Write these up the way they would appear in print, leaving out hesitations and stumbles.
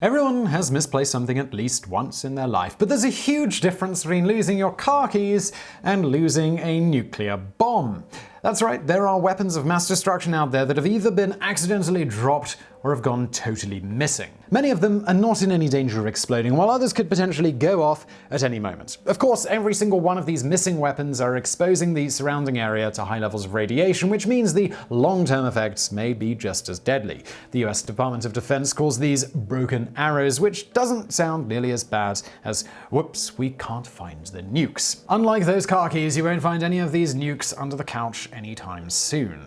Everyone has misplaced something at least once in their life, but there's a huge difference between losing your car keys and losing a nuclear bomb. That's right, there are weapons of mass destruction out there that have either been accidentally dropped or have gone totally missing. Many of them are not in any danger of exploding, while others could potentially go off at any moment. Of course, every single one of these missing weapons are exposing the surrounding area to high levels of radiation, which means the long-term effects may be just as deadly. The US Department of Defense calls these broken arrows, which doesn't sound nearly as bad as, whoops, we can't find the nukes. Unlike those car keys, you won't find any of these nukes under the couch anytime soon.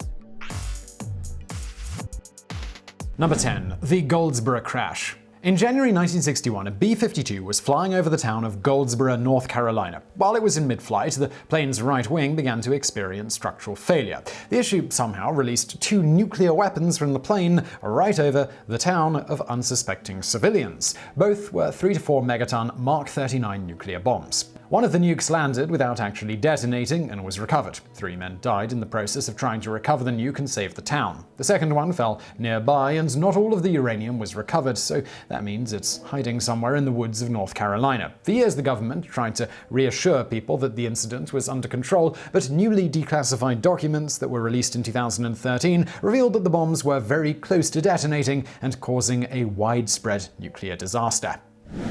Number 10. The Goldsboro Crash. In January 1961, a B-52 was flying over the town of Goldsboro, North Carolina. While it was in mid-flight, the plane's right wing began to experience structural failure. The issue somehow released 2 nuclear weapons from the plane right over the town of unsuspecting civilians. Both were 3 to 4 megaton Mark 39 nuclear bombs. One of the nukes landed without actually detonating and was recovered. 3 men died in the process of trying to recover the nuke and save the town. The second one fell nearby, and not all of the uranium was recovered, so that means it's hiding somewhere in the woods of North Carolina. For years, the government tried to reassure people that the incident was under control, but newly declassified documents that were released in 2013 revealed that the bombs were very close to detonating and causing a widespread nuclear disaster.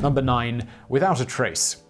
Number 9. Without a trace.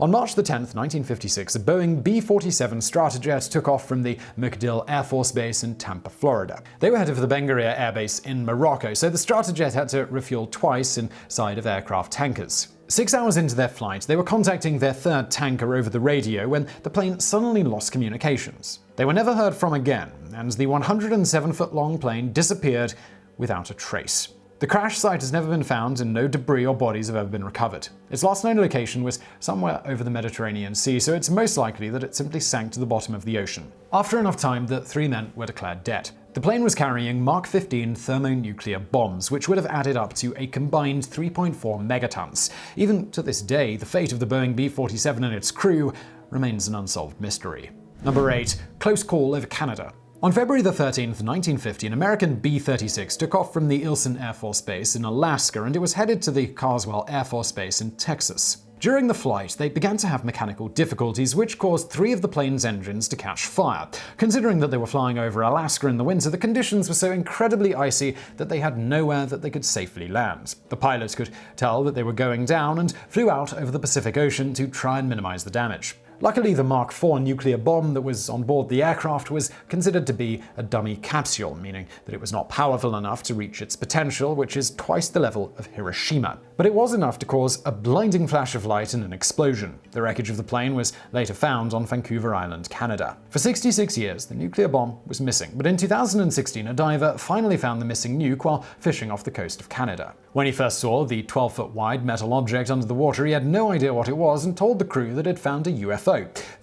On March 10, 1956, a Boeing B-47 Stratojet took off from the MacDill Air Force Base in Tampa, Florida. They were headed for the Benguerir Air Base in Morocco, so the Stratojet had to refuel twice inside of aircraft tankers. 6 hours into their flight, they were contacting their third tanker over the radio when the plane suddenly lost communications. They were never heard from again, and the 107-foot-long plane disappeared without a trace. The crash site has never been found, and no debris or bodies have ever been recovered. Its last known location was somewhere over the Mediterranean Sea, so it's most likely that it simply sank to the bottom of the ocean. After enough time, the 3 men were declared dead. The plane was carrying Mark 15 thermonuclear bombs, which would have added up to a combined 3.4 megatons. Even to this day, the fate of the Boeing B-47 and its crew remains an unsolved mystery. Number 8. Close call over Canada. On February 13, 1950, an American B-36 took off from the Ilsen Air Force Base in Alaska, and it was headed to the Carswell Air Force Base in Texas. During the flight, they began to have mechanical difficulties, which caused 3 of the plane's engines to catch fire. Considering that they were flying over Alaska in the winter, the conditions were so incredibly icy that they had nowhere that they could safely land. The pilot could tell that they were going down and flew out over the Pacific Ocean to try and minimize the damage. Luckily, the Mark IV nuclear bomb that was on board the aircraft was considered to be a dummy capsule, meaning that it was not powerful enough to reach its potential, which is twice the level of Hiroshima. But it was enough to cause a blinding flash of light and an explosion. The wreckage of the plane was later found on Vancouver Island, Canada. For 66 years, the nuclear bomb was missing, but in 2016, a diver finally found the missing nuke while fishing off the coast of Canada. When he first saw the 12-foot-wide metal object under the water, he had no idea what it was and told the crew that he'd found a UFO.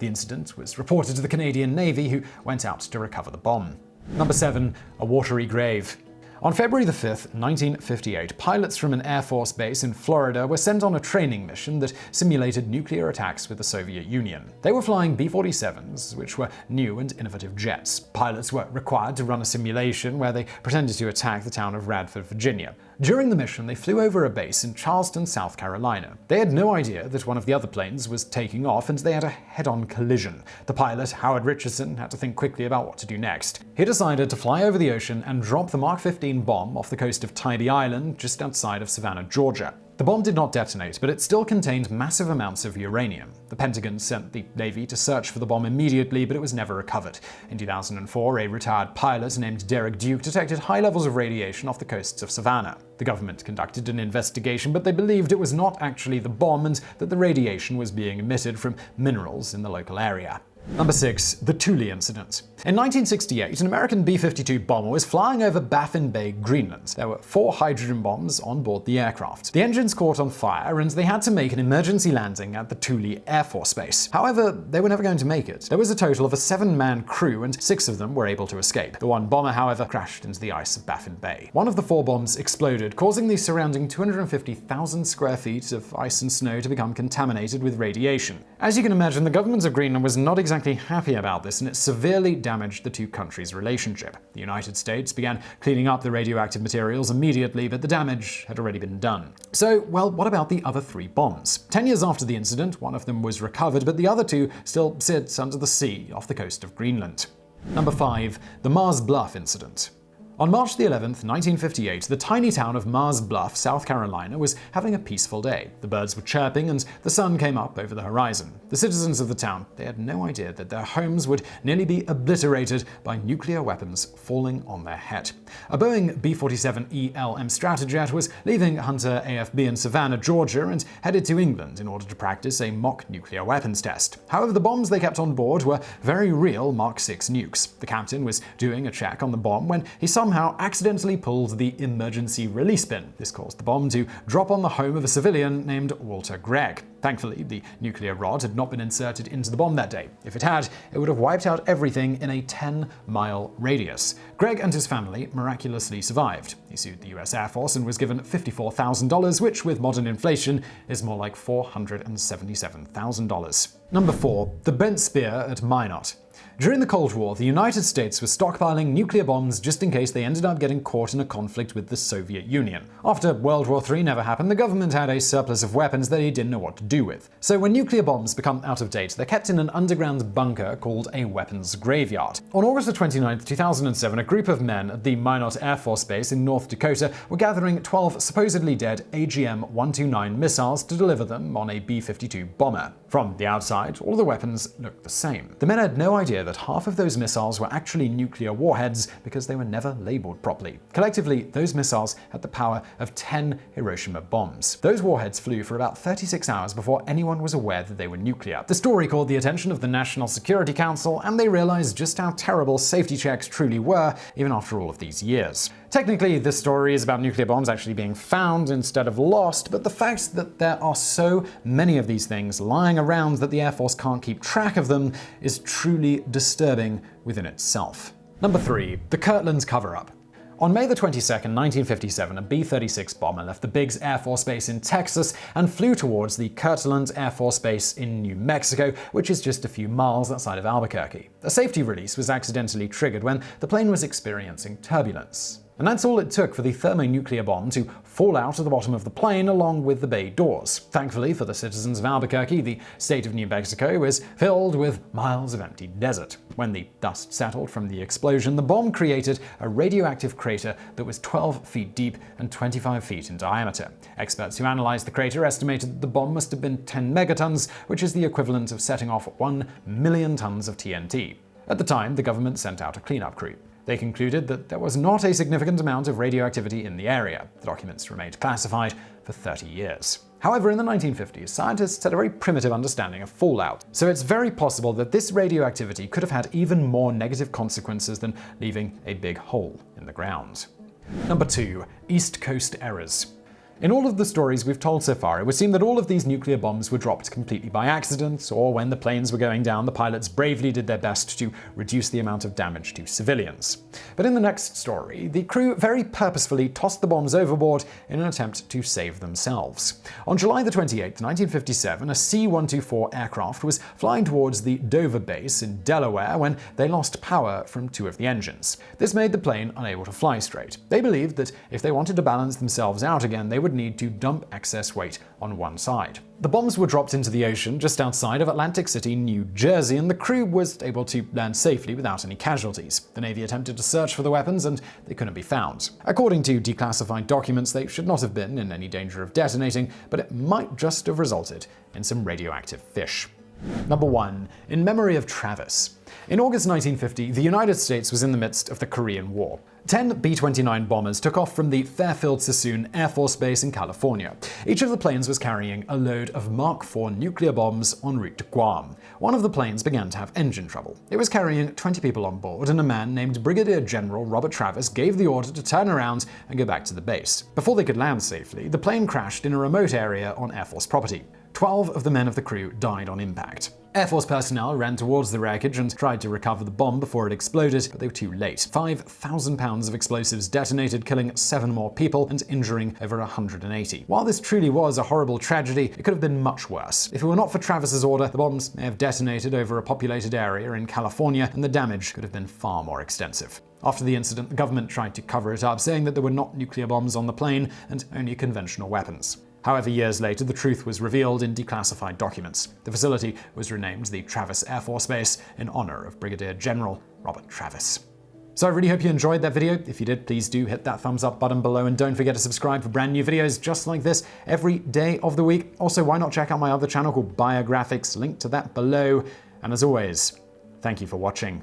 The incident was reported to the Canadian Navy, who went out to recover the bomb. Number 7. A Watery Grave. On February 5, 1958, pilots from an Air Force base in Florida were sent on a training mission that simulated nuclear attacks with the Soviet Union. They were flying B-47s, which were new and innovative jets. Pilots were required to run a simulation where they pretended to attack the town of Radford, Virginia. During the mission, they flew over a base in Charleston, South Carolina. They had no idea that one of the other planes was taking off, and they had a head-on collision. The pilot, Howard Richardson, had to think quickly about what to do next. He decided to fly over the ocean and drop the Mark 15 bomb off the coast of Tybee Island, just outside of Savannah, Georgia. The bomb did not detonate, but it still contained massive amounts of uranium. The Pentagon sent the Navy to search for the bomb immediately, but it was never recovered. In 2004, a retired pilot named Derek Duke detected high levels of radiation off the coasts of Savannah. The government conducted an investigation, but they believed it was not actually the bomb and that the radiation was being emitted from minerals in the local area. Number 6. The Tooley Incident. In 1968, an American B-52 bomber was flying over Baffin Bay, Greenland. There were 4 hydrogen bombs on board the aircraft. The engines caught on fire, and they had to make an emergency landing at the Thule Air Force Base. However, they were never going to make it. There was a total of a 7-man crew, and 6 of them were able to escape. The one bomber, however, crashed into the ice of Baffin Bay. One of the 4 bombs exploded, causing the surrounding 250,000 square feet of ice and snow to become contaminated with radiation. As you can imagine, the government of Greenland was not exactly exactly happy about this, and it severely damaged the two countries' relationship. The United States began cleaning up the radioactive materials immediately, but the damage had already been done. So, well, what about the other 3 bombs? 10 years after the incident, one of them was recovered, but the other 2 still sit under the sea off the coast of Greenland. Number 5. The Mars Bluff Incident. On March 11, 1958, the tiny town of Mars Bluff, South Carolina, was having a peaceful day. The birds were chirping and the sun came up over the horizon. The citizens of the town, they had no idea that their homes would nearly be obliterated by nuclear weapons falling on their head. A Boeing B-47ELM Stratojet was leaving Hunter AFB in Savannah, Georgia, and headed to England in order to practice a mock nuclear weapons test. However, the bombs they kept on board were very real Mark 6 nukes. The captain was doing a check on the bomb when he somehow accidentally pulled the emergency release pin. This caused the bomb to drop on the home of a civilian named Walter Gregg. Thankfully, the nuclear rod had not been inserted into the bomb that day. If it had, it would have wiped out everything in a 10-mile radius. Gregg and his family miraculously survived. He sued the US Air Force and was given $54,000, which with modern inflation is more like $477,000. Number 4. The Bent Spear at Minot. During the Cold War, the United States was stockpiling nuclear bombs just in case they ended up getting caught in a conflict with the Soviet Union. After World War III never happened, the government had a surplus of weapons that he didn't know what to do with. So when nuclear bombs become out of date, they're kept in an underground bunker called a weapons graveyard. On August 29, 2007, a group of men at the Minot Air Force Base in North Dakota were gathering 12 supposedly dead AGM-129 missiles to deliver them on a B-52 bomber. From the outside, all of the weapons looked the same. The men had no idea that half of those missiles were actually nuclear warheads because they were never labeled properly. Collectively, those missiles had the power of 10 Hiroshima bombs. Those warheads flew for about 36 hours before anyone was aware that they were nuclear. The story caught the attention of the National Security Council, and they realized just how terrible safety checks truly were, even after all of these years. Technically, this story is about nuclear bombs actually being found instead of lost, but the fact that there are so many of these things lying around that the Air Force can't keep track of them is truly disturbing within itself. Number 3. The Kirtland Cover-Up. On May 22, 1957, a B-36 bomber left the Biggs Air Force Base in Texas and flew towards the Kirtland Air Force Base in New Mexico, which is just a few miles outside of Albuquerque. A safety release was accidentally triggered when the plane was experiencing turbulence. And that's all it took for the thermonuclear bomb to fall out of the bottom of the plane along with the bay doors. Thankfully for the citizens of Albuquerque, the state of New Mexico was filled with miles of empty desert. When the dust settled from the explosion, the bomb created a radioactive crater that was 12 feet deep and 25 feet in diameter. Experts who analyzed the crater estimated that the bomb must have been 10 megatons, which is the equivalent of setting off 1 million tons of TNT. At the time, the government sent out a cleanup crew. They concluded that there was not a significant amount of radioactivity in the area. The documents remained classified for 30 years. However, in the 1950s, scientists had a very primitive understanding of fallout, so it's very possible that this radioactivity could have had even more negative consequences than leaving a big hole in the ground. Number 2. East Coast Errors. In all of the stories we've told so far, it would seem that all of these nuclear bombs were dropped completely by accident, or when the planes were going down, the pilots bravely did their best to reduce the amount of damage to civilians. But in the next story, the crew very purposefully tossed the bombs overboard in an attempt to save themselves. On July 28, 1957, a C-124 aircraft was flying towards the Dover base in Delaware when they lost power from 2 of the engines. This made the plane unable to fly straight. They believed that if they wanted to balance themselves out again, they would need to dump excess weight on one side. The bombs were dropped into the ocean just outside of Atlantic City, New Jersey, and the crew was able to land safely without any casualties. The Navy attempted to search for the weapons, and they couldn't be found. According to declassified documents, they should not have been in any danger of detonating, but it might just have resulted in some radioactive fish. Number 1. In memory of Travis. In August 1950, the United States was in the midst of the Korean War. 10 B-29 bombers took off from the Fairfield-Sassoon Air Force Base in California. Each of the planes was carrying a load of Mark IV nuclear bombs en route to Guam. One of the planes began to have engine trouble. It was carrying 20 people on board, and a man named Brigadier General Robert Travis gave the order to turn around and go back to the base. Before they could land safely, the plane crashed in a remote area on Air Force property. 12 of the men of the crew died on impact. Air Force personnel ran towards the wreckage and tried to recover the bomb before it exploded, but they were too late. 5,000 pounds of explosives detonated, killing 7 more people and injuring over 180. While this truly was a horrible tragedy, it could have been much worse. If it were not for Travis's order, the bombs may have detonated over a populated area in California, and the damage could have been far more extensive. After the incident, the government tried to cover it up, saying that there were not nuclear bombs on the plane and only conventional weapons. However, years later, the truth was revealed in declassified documents. The facility was renamed the Travis Air Force Base in honor of Brigadier General Robert Travis. So I really hope you enjoyed that video. If you did, please do hit that thumbs up button below and don't forget to subscribe for brand new videos just like this every day of the week. Also, why not check out my other channel called Biographics, link to that below. And as always, thank you for watching.